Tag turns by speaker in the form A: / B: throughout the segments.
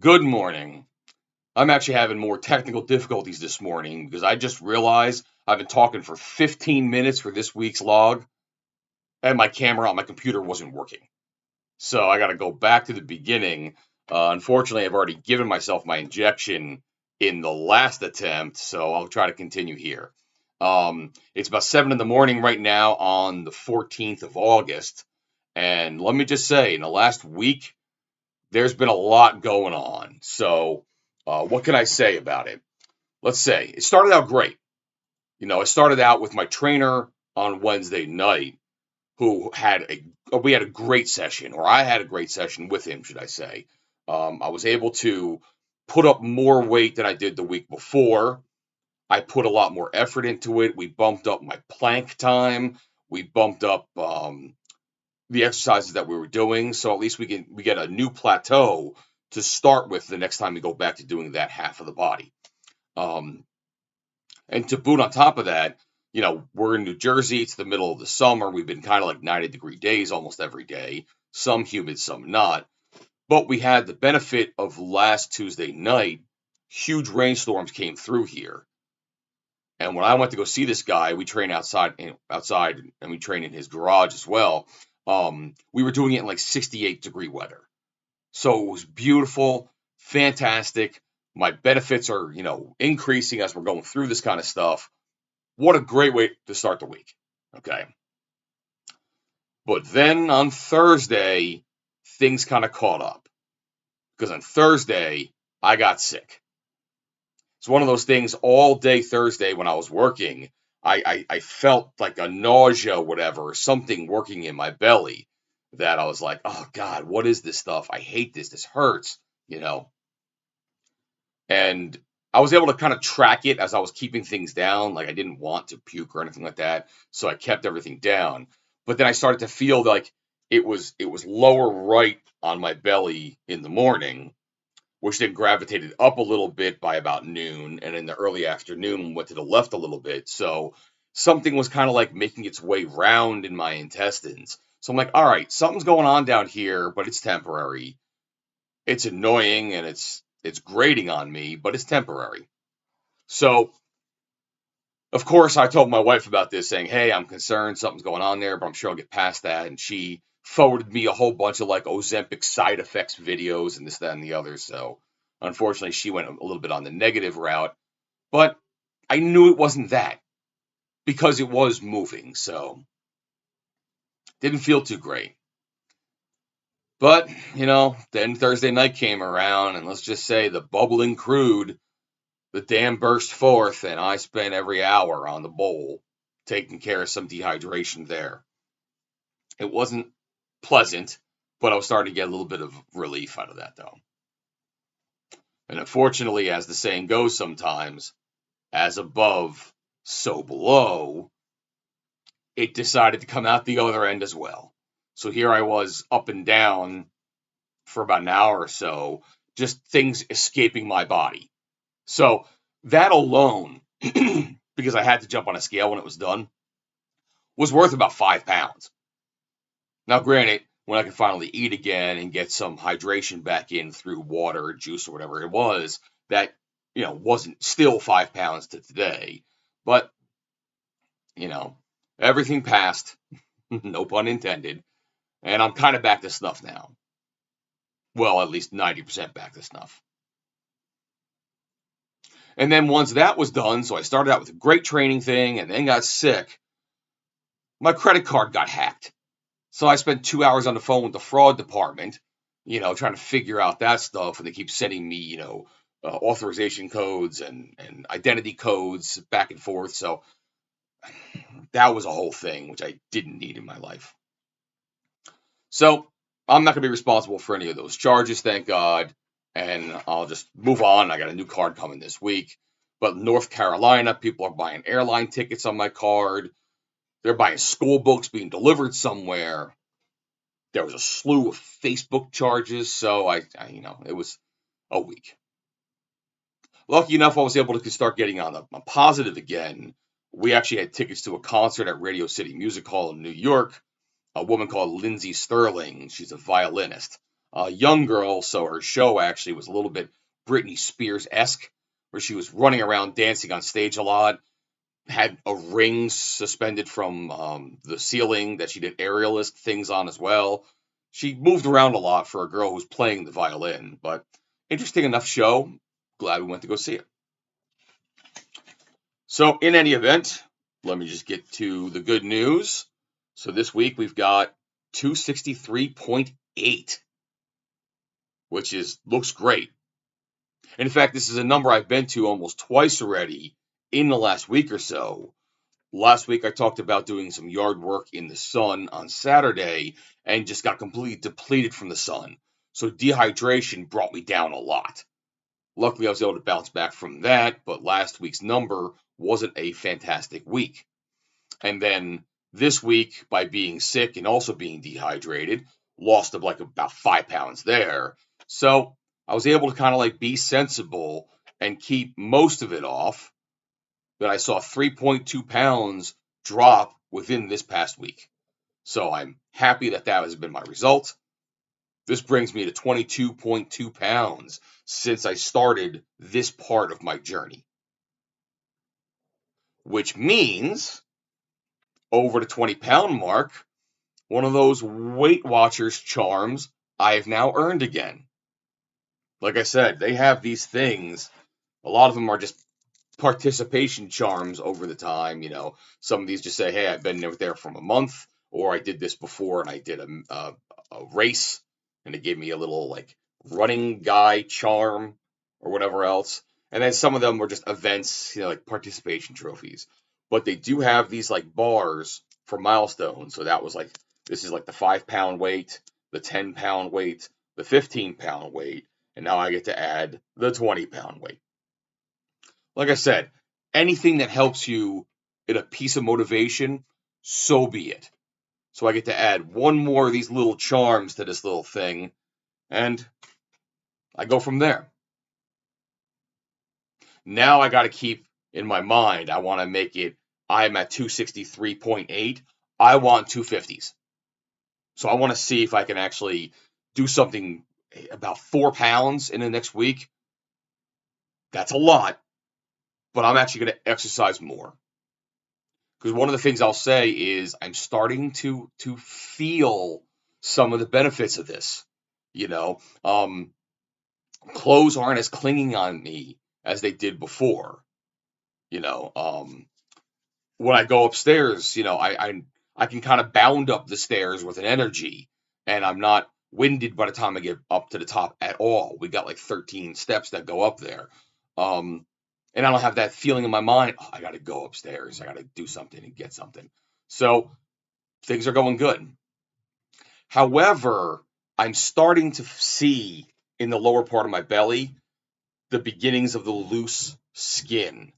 A: Good morning. I'm actually having more technical difficulties this morning because I just realized I've been talking for 15 minutes for this week's log and my camera on my computer wasn't working. So I got to go back to the beginning. Unfortunately, I've already given myself my injection in the last attempt, so I'll try to continue here. It's about 7 in the morning right now on the 14th of August. And let me just say, in the last week, there's been a lot going on. So, what can I say about it? Let's say it started out great. It started out with my trainer on Wednesday night, who we had a great session, or I had a great session with him, should I say. I was able to put up more weight than I did the week before. I put a lot more effort into it. We bumped up my plank time. We bumped up the exercises that we were doing, so at least we get a new plateau to start with the next time we go back to doing that half of the body. Um, and to boot on top of that, we're in New Jersey. It's the middle of the summer. We've been kind of like 90-degree days almost every day. Some humid, some not. But we had the benefit of last Tuesday night. Huge rainstorms came through here. And when I went to go see this guy, we train outside, and we train in his garage as well. We were doing it in like 68-degree weather. So it was beautiful, fantastic. My benefits are, increasing as we're going through this kind of stuff. What a great way to start the week. Okay. But then on Thursday, things kind of caught up because on Thursday, I got sick. It's one of those things all day Thursday when I was working. I felt like a nausea, whatever, something working in my belly that I was like, oh God, what is this stuff? I hate this. This hurts, you know. And I was able to kind of track it as I was keeping things down. Like I didn't want to puke or anything like that, so I kept everything down. But then I started to feel like it was lower right on my belly in the morning, which then gravitated up a little bit by about noon, and in the early afternoon went to the left a little bit. So something was kind of like making its way round in my intestines. So I'm like, all right, something's going on down here, but it's temporary. It's annoying and it's grating on me, but it's temporary. So of course I told my wife about this, saying, "Hey, I'm concerned something's going on there, but I'm sure I'll get past that." And she forwarded me a whole bunch of like Ozempic side effects videos and this, that, and the other. So unfortunately, she went a little bit on the negative route, but I knew it wasn't that because it was moving. So didn't feel too great. But, then Thursday night came around, and let's just say the bubbling crude, the dam burst forth, and I spent every hour on the bowl taking care of some dehydration there. It wasn't pleasant, but I was starting to get a little bit of relief out of that, though. And unfortunately, as the saying goes sometimes, as above, so below, it decided to come out the other end as well. So here I was up and down for about an hour or so, just things escaping my body. So that alone, because I had to jump on a scale when it was done, was worth about 5 pounds. Now, granted, when I could finally eat again and get some hydration back in through water or juice or whatever it was, that, wasn't still 5 pounds to today. But, you know, everything passed, no pun intended, and I'm kind of back to snuff now. Well, at least 90% back to snuff. And then once that was done, so I started out with a great training thing and then got sick, my credit card got hacked. So I spent 2 hours on the phone with the fraud department, trying to figure out that stuff. And they keep sending me, authorization codes and identity codes back and forth. So that was a whole thing, which I didn't need in my life. So I'm not going to be responsible for any of those charges, thank God. And I'll just move on. I got a new card coming this week. But North Carolina, people are buying airline tickets on my card. They're buying school books being delivered somewhere. There was a slew of Facebook charges, so it was a week. Lucky enough, I was able to start getting on a positive again. We actually had tickets to a concert at Radio City Music Hall in New York. A woman called Lindsay Sterling. She's a violinist. a young girl, so her show actually was a little bit Britney Spears-esque, where she was running around dancing on stage a lot, had a ring suspended from the ceiling that she did aerialist things on as well. She moved around a lot for a girl who's playing the violin, but interesting enough show. Glad we went to go see it. So, in any event, let me just get to the good news. So, this week we've got 263.8, which looks great. In fact, this is a number I've been to almost twice already in the last week or so. Last week I talked about doing some yard work in the sun on Saturday and just got completely depleted from the sun. So dehydration brought me down a lot. Luckily, I was able to bounce back from that, but last week's number wasn't a fantastic week. And then this week, by being sick and also being dehydrated, lost like about 5 pounds there. So I was able to kind of like be sensible and keep most of it off. But I saw 3.2 pounds drop within this past week. So I'm happy that that has been my result. This brings me to 22.2 pounds since I started this part of my journey. Which means over the 20-pound mark, one of those Weight Watchers charms I have now earned again. Like I said, they have these things. A lot of them are just participation charms over the time. Some of these just say, hey, I've been there for a month, or I did this before and I did a race and it gave me a little like running guy charm or whatever else. And then some of them were just events, like participation trophies. But they do have these like bars for milestones. So that was like, this is like the 5-pound weight, the 10-pound weight, the 15-pound weight, and now I get to add the 20-pound weight. Like I said, anything that helps you in a piece of motivation, so be it. So I get to add one more of these little charms to this little thing, and I go from there. Now I got to keep in my mind, I want to make it, I'm at 263.8. I want 250s. So I want to see if I can actually do something about 4 pounds in the next week. That's a lot, but I'm actually going to exercise more. Because one of the things I'll say is I'm starting to feel some of the benefits of this. Clothes aren't as clinging on me as they did before. When I go upstairs, I can kind of bound up the stairs with an energy, and I'm not winded by the time I get up to the top at all. We got like 13 steps that go up there. And I don't have that feeling in my mind, I got to go upstairs. I got to do something and get something. So things are going good. However, I'm starting to see in the lower part of my belly the beginnings of the loose skin,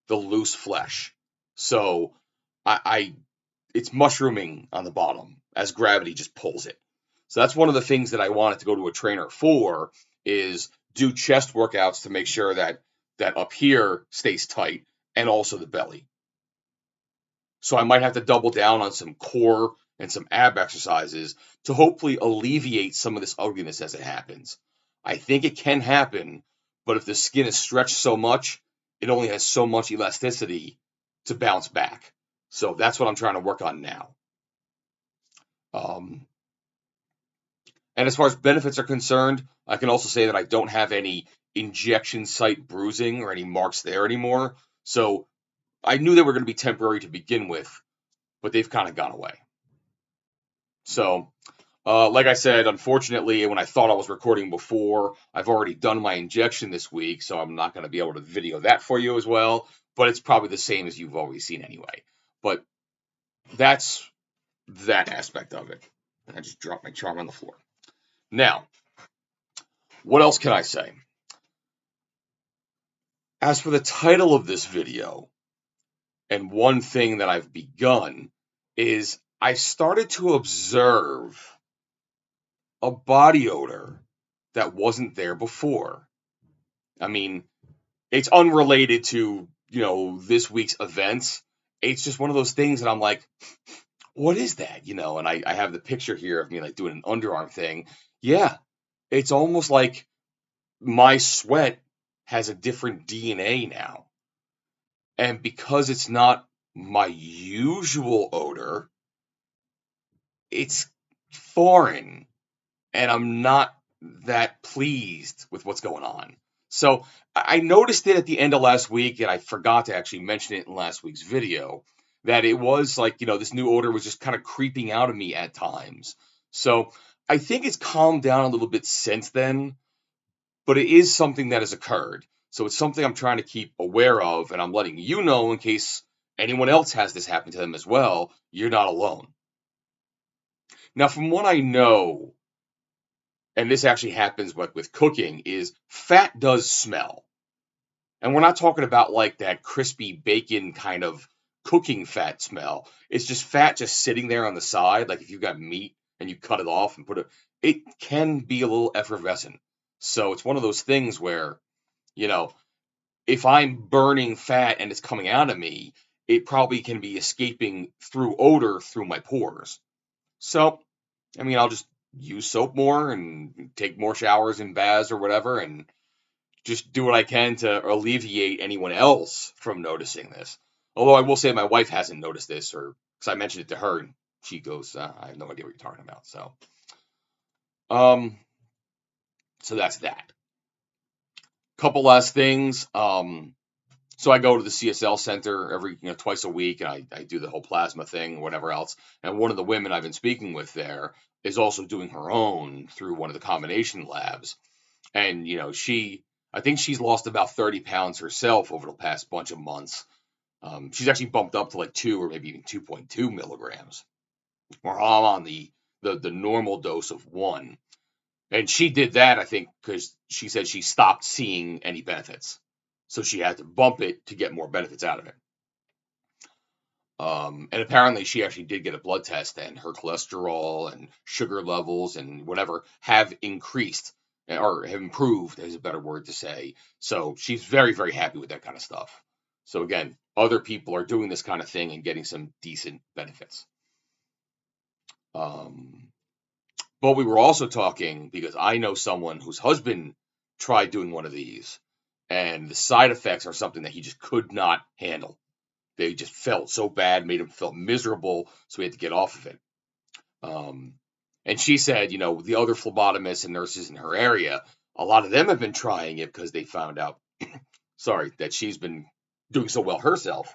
A: the loose flesh. So it's mushrooming on the bottom as gravity just pulls it. So that's one of the things that I wanted to go to a trainer for, is do chest workouts to make sure that up here stays tight and also the belly. So I might have to double down on some core and some ab exercises to hopefully alleviate some of this ugliness as it happens. I think it can happen, but if the skin is stretched so much, it only has so much elasticity to bounce back. So that's what I'm trying to work on now. And as far as benefits are concerned, I can also say that I don't have any injection site bruising or any marks there anymore. So I knew they were going to be temporary to begin with, but they've kind of gone away. So, like I said, unfortunately, when I thought I was recording before, I've already done my injection this week, so I'm not going to be able to video that for you as well. But it's probably the same as you've always seen anyway. But that's that aspect of it. And I just dropped my charm on the floor. Now, what else can I say? As for the title of this video, and one thing that I've begun is I started to observe a body odor that wasn't there before. I mean, it's unrelated to, this week's events. It's just one of those things that I'm like, what is that? And I have the picture here of me like doing an underarm thing. Yeah, it's almost like my sweat has a different DNA now. And because it's not my usual odor, it's foreign and I'm not that pleased with what's going on. So I noticed it at the end of last week, and I forgot to actually mention it in last week's video, that it was like, this new odor was just kind of creeping out of me at times. So I think it's calmed down a little bit since then, but it is something that has occurred. So it's something I'm trying to keep aware of, and I'm letting you know in case anyone else has this happen to them as well. You're not alone. Now, from what I know, and this actually happens with cooking, is fat does smell. And we're not talking about like that crispy bacon kind of cooking fat smell. It's just fat just sitting there on the side. Like if you've got meat and you cut it off and it can be a little effervescent. So it's one of those things where, you know, if I'm burning fat and it's coming out of me, it probably can be escaping through odor through my pores. So, I'll just use soap more and take more showers and baths or whatever and just do what I can to alleviate anyone else from noticing this. Although I will say my wife hasn't noticed this, or because I mentioned it to her and she goes, I have no idea what you're talking about. Um, so that's that. Couple last things. So I go to the CSL center every, twice a week, and I do the whole plasma thing, whatever else. And one of the women I've been speaking with there is also doing her own through one of the combination labs. And, I think she's lost about 30 pounds herself over the past bunch of months. She's actually bumped up to like 2 or maybe even 2.2 milligrams. Or I'm on the normal dose of 1. And she did that, I think, because she said she stopped seeing any benefits. So she had to bump it to get more benefits out of it. And apparently she actually did get a blood test, and her cholesterol and sugar levels and whatever have increased or have improved, is a better word to say. So she's very, very happy with that kind of stuff. So again, other people are doing this kind of thing and getting some decent benefits. But we were also talking because I know someone whose husband tried doing one of these, and the side effects are something that he just could not handle. They just felt so bad, made him feel miserable, so he had to get off of it. And she said, the other phlebotomists and nurses in her area, a lot of them have been trying it because they found out, that she's been doing so well herself.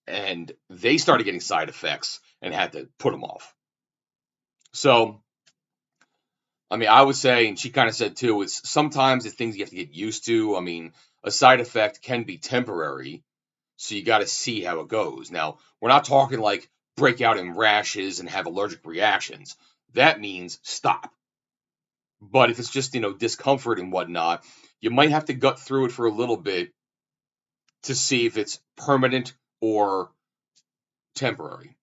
A: And they started getting side effects and had to put them off. So, I would say, and she kind of said too, it's sometimes the things you have to get used to. A side effect can be temporary, so you got to see how it goes. Now, we're not talking like break out in rashes and have allergic reactions. That means stop. But if it's just, discomfort and whatnot, you might have to gut through it for a little bit to see if it's permanent or temporary.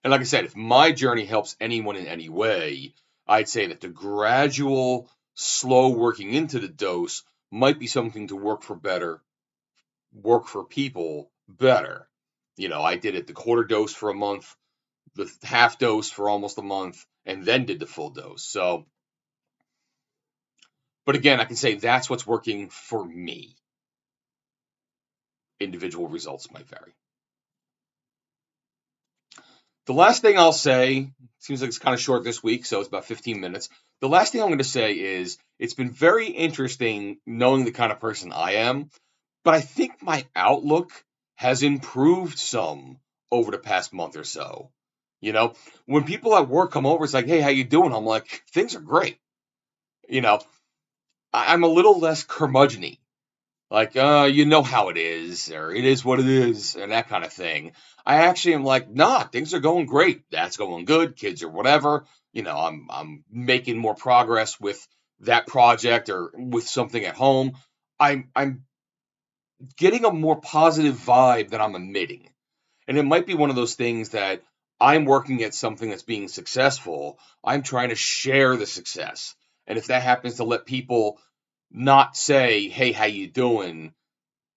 A: And like I said, if my journey helps anyone in any way, I'd say that the gradual, slow working into the dose might be something to work for people better. I did it the quarter dose for a month, the half dose for almost a month, and then did the full dose. So, but again, I can say that's what's working for me. Individual results might vary. The last thing I'll say, seems like it's kind of short this week, so it's about 15 minutes. The last thing I'm going to say is it's been very interesting knowing the kind of person I am, but I think my outlook has improved some over the past month or so. When people at work come over, it's like, hey, how you doing? I'm like, things are great. I'm a little less curmudgeon-y. Like, you know how it is, or it is what it is, and that kind of thing. I actually am like, nah, things are going great. That's going good. Kids or whatever. I'm making more progress with that project or with something at home. I'm getting a more positive vibe that I'm emitting. And it might be one of those things that I'm working at something that's being successful. I'm trying to share the success. And if that happens to let people not say, hey, how you doing?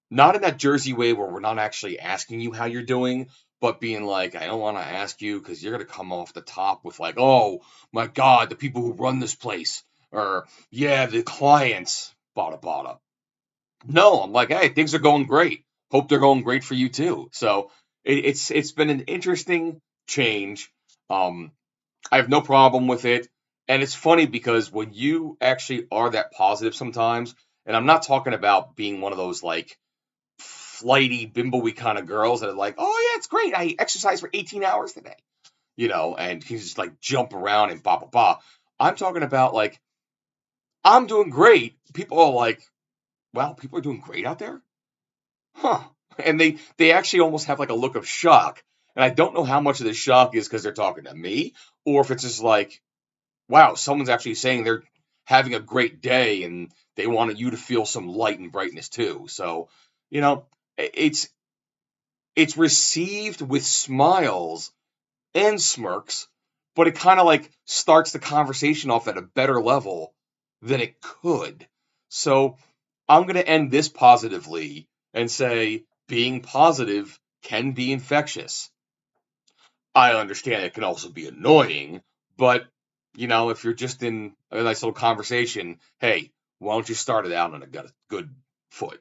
A: Not in that Jersey way where we're not actually asking you how you're doing, but being like, I don't want to ask you because you're going to come off the top with like, oh my God, the people who run this place, or yeah, the clients, bada bada. No, I'm like, hey, things are going great. Hope they're going great for you too. So it's been an interesting change. Um, I have no problem with it. And it's funny because when you actually are that positive sometimes, and I'm not talking about being one of those like flighty, bimbo-y kind of girls that are like, oh yeah, it's great. I exercise for 18 hours today, and can just like jump around and blah, blah, blah. I'm talking about like, I'm doing great. People are like, wow, people are doing great out there? Huh. And they actually almost have like a look of shock. And I don't know how much of the shock is because they're talking to me, or if it's just like, wow, someone's actually saying they're having a great day and they wanted you to feel some light and brightness too. So, you know, it's received with smiles and smirks, but it kind of like starts the conversation off at a better level than it could. So, I'm going to end this positively and say being positive can be infectious. I understand it can also be annoying, but if you're just in a nice little conversation, hey, why don't you start it out on a good foot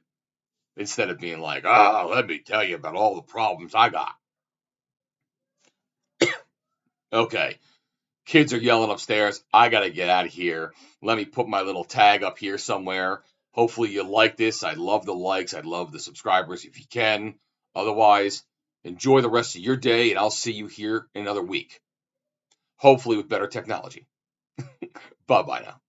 A: instead of being like, let me tell you about all the problems I got. Okay, kids are yelling upstairs. I gotta get out of here. Let me put my little tag up here somewhere. Hopefully you like this. I'd love the likes. I'd love the subscribers if you can. Otherwise, enjoy the rest of your day, and I'll see you here in another week. Hopefully with better technology. Bye bye now.